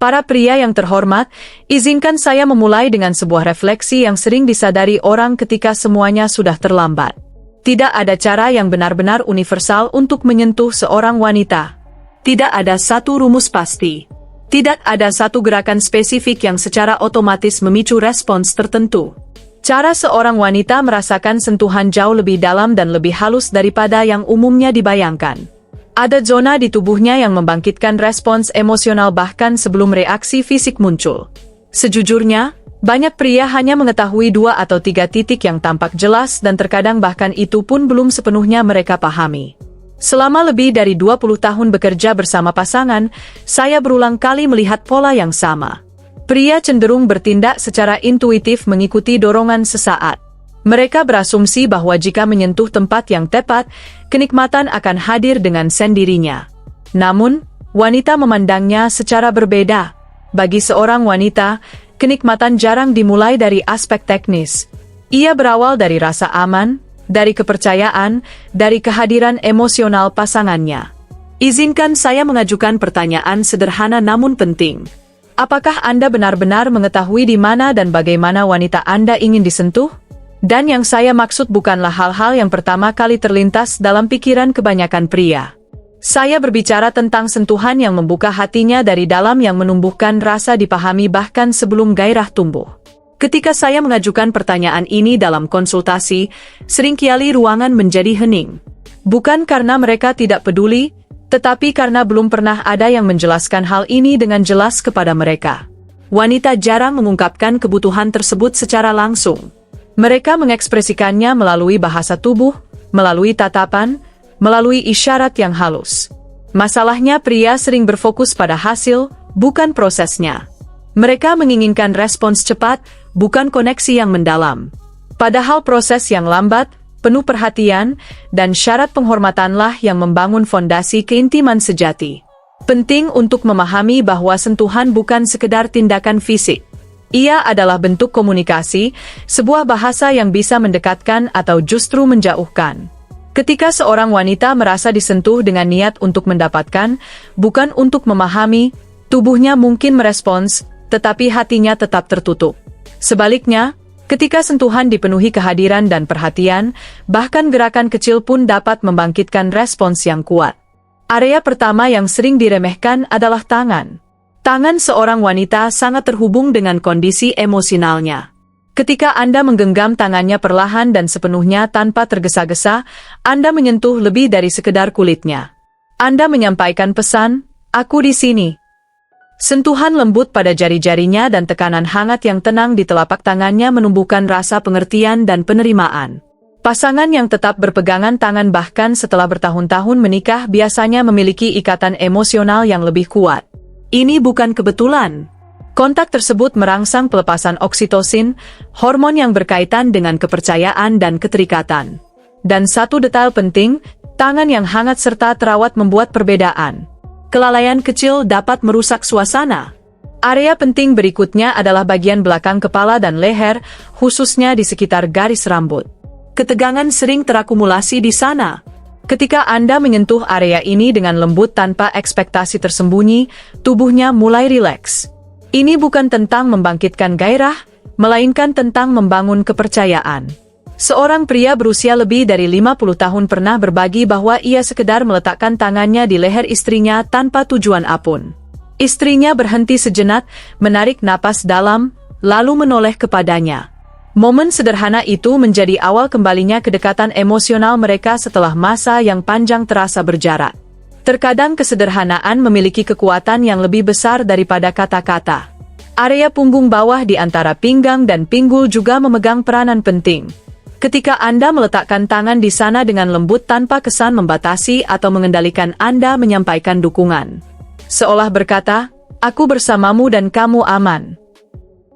Para pria yang terhormat, izinkan saya memulai dengan sebuah refleksi yang sering disadari orang ketika semuanya sudah terlambat. Tidak ada cara yang benar-benar universal untuk menyentuh seorang wanita. Tidak ada satu rumus pasti. Tidak ada satu gerakan spesifik yang secara otomatis memicu respons tertentu. Cara seorang wanita merasakan sentuhan jauh lebih dalam dan lebih halus daripada yang umumnya dibayangkan. Ada zona di tubuhnya yang membangkitkan respons emosional bahkan sebelum reaksi fisik muncul. Sejujurnya, banyak pria hanya mengetahui 2 atau 3 titik yang tampak jelas dan terkadang bahkan itu pun belum sepenuhnya mereka pahami. Selama lebih dari 20 tahun bekerja bersama pasangan, saya berulang kali melihat pola yang sama. Pria cenderung bertindak secara intuitif mengikuti dorongan sesaat. Mereka berasumsi bahwa jika menyentuh tempat yang tepat, kenikmatan akan hadir dengan sendirinya. Namun, wanita memandangnya secara berbeda. Bagi seorang wanita, kenikmatan jarang dimulai dari aspek teknis. Ia berawal dari rasa aman, dari kepercayaan, dari kehadiran emosional pasangannya. Izinkan saya mengajukan pertanyaan sederhana namun penting. Apakah Anda benar-benar mengetahui di mana dan bagaimana wanita Anda ingin disentuh? Dan yang saya maksud bukanlah hal-hal yang pertama kali terlintas dalam pikiran kebanyakan pria. Saya berbicara tentang sentuhan yang membuka hatinya dari dalam yang menumbuhkan rasa dipahami bahkan sebelum gairah tumbuh. Ketika saya mengajukan pertanyaan ini dalam konsultasi, seringkali ruangan menjadi hening. Bukan karena mereka tidak peduli, tetapi karena belum pernah ada yang menjelaskan hal ini dengan jelas kepada mereka. Wanita jarang mengungkapkan kebutuhan tersebut secara langsung. Mereka mengekspresikannya melalui bahasa tubuh, melalui tatapan, melalui isyarat yang halus. Masalahnya pria sering berfokus pada hasil, bukan prosesnya. Mereka menginginkan respons cepat, bukan koneksi yang mendalam. Padahal proses yang lambat, penuh perhatian, dan syarat penghormatanlah yang membangun fondasi keintiman sejati. Penting untuk memahami bahwa sentuhan bukan sekedar tindakan fisik. Ia adalah bentuk komunikasi, sebuah bahasa yang bisa mendekatkan atau justru menjauhkan. Ketika seorang wanita merasa disentuh dengan niat untuk mendapatkan, bukan untuk memahami, tubuhnya mungkin merespons, tetapi hatinya tetap tertutup. Sebaliknya, ketika sentuhan dipenuhi kehadiran dan perhatian, bahkan gerakan kecil pun dapat membangkitkan respons yang kuat. Area pertama yang sering diremehkan adalah tangan. Tangan seorang wanita sangat terhubung dengan kondisi emosionalnya. Ketika Anda menggenggam tangannya perlahan dan sepenuhnya tanpa tergesa-gesa, Anda menyentuh lebih dari sekedar kulitnya. Anda menyampaikan pesan, "Aku di sini." Sentuhan lembut pada jari-jarinya dan tekanan hangat yang tenang di telapak tangannya menumbuhkan rasa pengertian dan penerimaan. Pasangan yang tetap berpegangan tangan bahkan setelah bertahun-tahun menikah biasanya memiliki ikatan emosional yang lebih kuat. Ini bukan kebetulan. Kontak tersebut merangsang pelepasan oksitosin, hormon yang berkaitan dengan kepercayaan dan keterikatan. Dan satu detail penting, tangan yang hangat serta terawat membuat perbedaan. Kelalaian kecil dapat merusak suasana. Area penting berikutnya adalah bagian belakang kepala dan leher, khususnya di sekitar garis rambut. Ketegangan sering terakumulasi di sana. Ketika Anda menyentuh area ini dengan lembut tanpa ekspektasi tersembunyi, tubuhnya mulai rileks. Ini bukan tentang membangkitkan gairah, melainkan tentang membangun kepercayaan. Seorang pria berusia lebih dari 50 tahun pernah berbagi bahwa ia sekedar meletakkan tangannya di leher istrinya tanpa tujuan apapun. Istrinya berhenti sejenak, menarik napas dalam, lalu menoleh kepadanya. Momen sederhana itu menjadi awal kembalinya kedekatan emosional mereka setelah masa yang panjang terasa berjarak. Terkadang kesederhanaan memiliki kekuatan yang lebih besar daripada kata-kata. Area punggung bawah di antara pinggang dan pinggul juga memegang peranan penting. Ketika Anda meletakkan tangan di sana dengan lembut tanpa kesan membatasi atau mengendalikan, Anda menyampaikan dukungan. Seolah berkata, "Aku bersamamu dan kamu aman."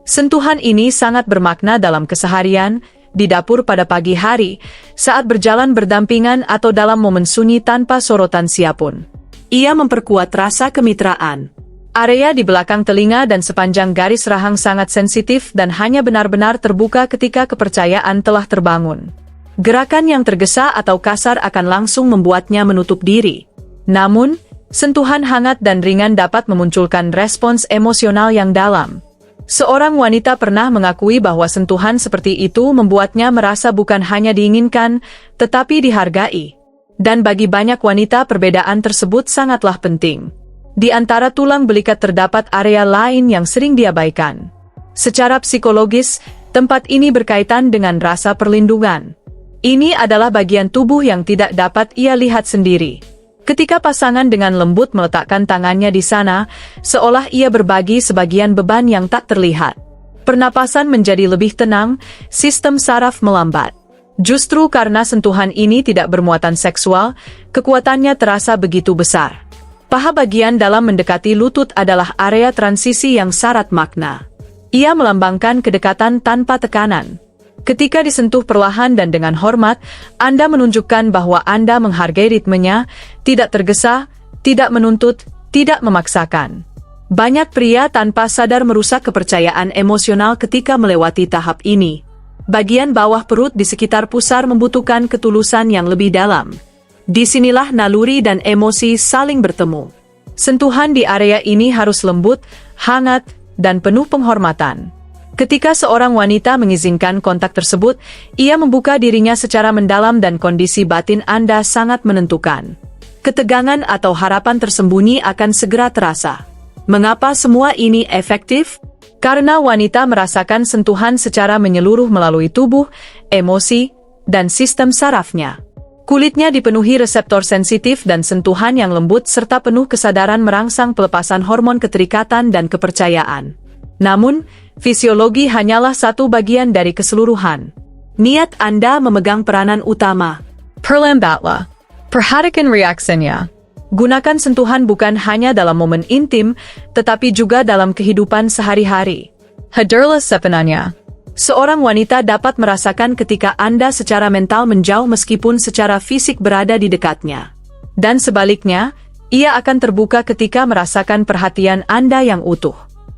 Sentuhan ini sangat bermakna dalam keseharian, di dapur pada pagi hari, saat berjalan berdampingan atau dalam momen sunyi tanpa sorotan siapapun. Ia memperkuat rasa kemitraan. Area di belakang telinga dan sepanjang garis rahang sangat sensitif dan hanya benar-benar terbuka ketika kepercayaan telah terbangun. Gerakan yang tergesa atau kasar akan langsung membuatnya menutup diri. Namun, Sentuhan hangat dan ringan dapat memunculkan respons emosional yang dalam. Seorang wanita pernah mengakui bahwa sentuhan seperti itu membuatnya merasa bukan hanya diinginkan, tetapi dihargai. Dan bagi banyak wanita perbedaan tersebut sangatlah penting. Di antara tulang belikat terdapat area lain yang sering diabaikan. Secara psikologis, tempat ini berkaitan dengan rasa perlindungan. Ini adalah bagian tubuh yang tidak dapat ia lihat sendiri. Ketika pasangan dengan lembut meletakkan tangannya di sana, seolah ia berbagi sebagian beban yang tak terlihat. Pernapasan menjadi lebih tenang, sistem saraf melambat. Justru karena sentuhan ini tidak bermuatan seksual, kekuatannya terasa begitu besar. Paha bagian dalam mendekati lutut adalah area transisi yang syarat makna. Ia melambangkan kedekatan tanpa tekanan. Ketika disentuh perlahan dan dengan hormat, Anda menunjukkan bahwa Anda menghargai ritmenya, tidak tergesa, tidak menuntut, tidak memaksakan. Banyak pria tanpa sadar merusak kepercayaan emosional ketika melewati tahap ini. Bagian bawah perut di sekitar pusar membutuhkan ketulusan yang lebih dalam. Disinilah naluri dan emosi saling bertemu. Sentuhan di area ini harus lembut, hangat, dan penuh penghormatan. Ketika seorang wanita mengizinkan kontak tersebut, ia membuka dirinya secara mendalam dan kondisi batin Anda sangat menentukan. Ketegangan atau harapan tersembunyi akan segera terasa. Mengapa semua ini efektif? Karena wanita merasakan sentuhan secara menyeluruh melalui tubuh, emosi, dan sistem sarafnya. Kulitnya dipenuhi reseptor sensitif dan sentuhan yang lembut serta penuh kesadaran merangsang pelepasan hormon keterikatan dan kepercayaan. Namun, fisiologi hanyalah satu bagian dari keseluruhan. Niat Anda memegang peranan utama. Perlambatlah. Perhatikan reaksinya. Gunakan sentuhan bukan hanya dalam momen intim, tetapi juga dalam kehidupan sehari-hari. Hadirlah sebenarnya. Seorang wanita dapat merasakan ketika Anda secara mental menjauh meskipun secara fisik berada di dekatnya. Dan sebaliknya, ia akan terbuka ketika merasakan perhatian Anda yang utuh.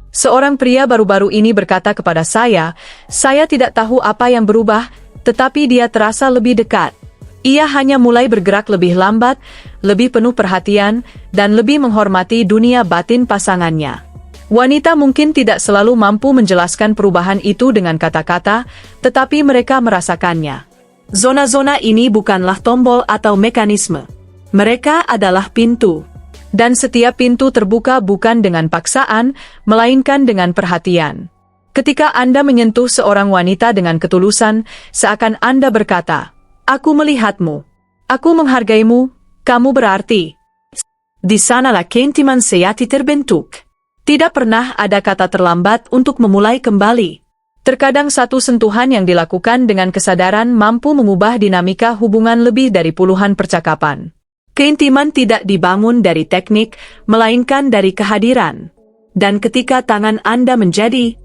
Seorang pria baru-baru ini berkata kepada saya tidak tahu apa yang berubah, tetapi dia terasa lebih dekat. Ia hanya mulai bergerak lebih lambat, lebih penuh perhatian, dan lebih menghormati dunia batin pasangannya. Wanita mungkin tidak selalu mampu menjelaskan perubahan itu dengan kata-kata, tetapi mereka merasakannya. Zona-zona ini bukanlah tombol atau mekanisme. Mereka adalah pintu. Dan setiap pintu terbuka bukan dengan paksaan, melainkan dengan perhatian. Ketika Anda menyentuh seorang wanita dengan ketulusan, seakan Anda berkata, "Aku melihatmu. Aku menghargaimu, kamu berarti." Di sanalah keintiman sejati terbentuk. Tidak pernah ada kata terlambat untuk memulai kembali. Terkadang satu sentuhan yang dilakukan dengan kesadaran mampu mengubah dinamika hubungan lebih dari puluhan percakapan. Keintiman tidak dibangun dari teknik, melainkan dari kehadiran. Dan ketika tangan Anda menjadi